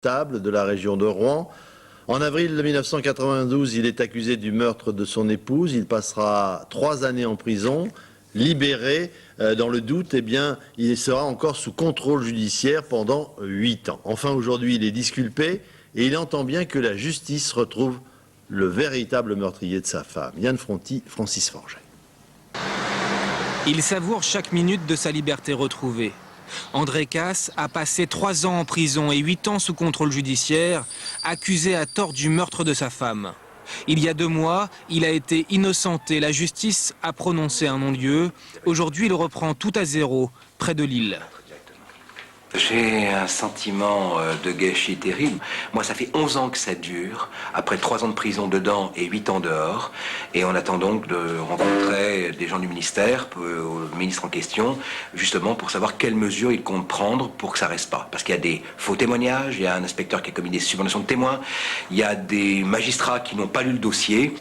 de la région de Rouen. En avril 1992, il est accusé du meurtre de son épouse. Il passera 3 années en prison. Libéré, dans le doute, eh bien, il sera encore sous contrôle judiciaire pendant 8 ans. Enfin, aujourd'hui, il est disculpé et il entend bien que la justice retrouve le véritable meurtrier de sa femme. Yann Fronty, Francis Forget. Il savoure chaque minute de sa liberté retrouvée. André Casse a passé 3 ans en prison et 8 ans sous contrôle judiciaire, accusé à tort du meurtre de sa femme. Il y a 2 mois, il a été innocenté. La justice a prononcé un non-lieu. Aujourd'hui, il reprend tout à zéro, près de Lille. J'ai un sentiment de gâchis terrible. Moi, ça fait 11 ans que ça dure, après 3 ans de prison dedans et 8 ans dehors. Et on attend donc de rencontrer des gens du ministère, le ministre en question, justement pour savoir quelles mesures il compte prendre pour que ça reste pas. Parce qu'il y a des faux témoignages, il y a un inspecteur qui a commis des subordinations de témoins, il y a des magistrats qui n'ont pas lu le dossier.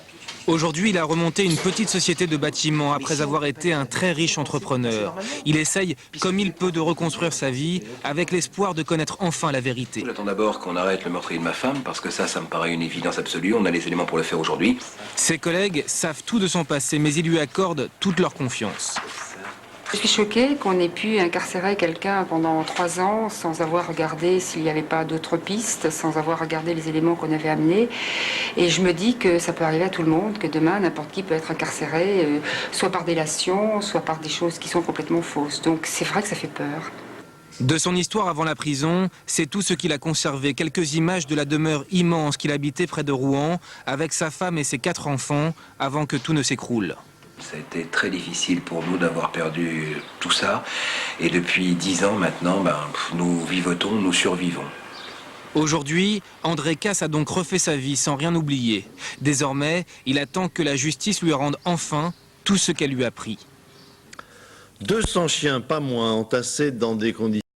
Aujourd'hui, il a remonté une petite société de bâtiments après avoir été un très riche entrepreneur. Il essaye, comme il peut, de reconstruire sa vie avec l'espoir de connaître enfin la vérité. J'attends d'abord qu'on arrête le meurtrier de ma femme parce que ça me paraît une évidence absolue. On a les éléments pour le faire aujourd'hui. Ses collègues savent tout de son passé, mais ils lui accordent toute leur confiance. Je suis choquée qu'on ait pu incarcérer quelqu'un pendant 3 ans sans avoir regardé s'il n'y avait pas d'autres pistes, sans avoir regardé les éléments qu'on avait amenés. Et je me dis que ça peut arriver à tout le monde, que demain, n'importe qui peut être incarcéré, soit par délation, soit par des choses qui sont complètement fausses. Donc c'est vrai que ça fait peur. De son histoire avant la prison, c'est tout ce qu'il a conservé. Quelques images de la demeure immense qu'il habitait près de Rouen, avec sa femme et ses 4 enfants, avant que tout ne s'écroule. Ça a été très difficile pour nous d'avoir perdu tout ça. Et depuis 10 ans maintenant, nous vivotons, nous survivons. Aujourd'hui, André Casse a donc refait sa vie sans rien oublier. Désormais, il attend que la justice lui rende enfin tout ce qu'elle lui a pris. 200 chiens, pas moins, entassés dans des conditions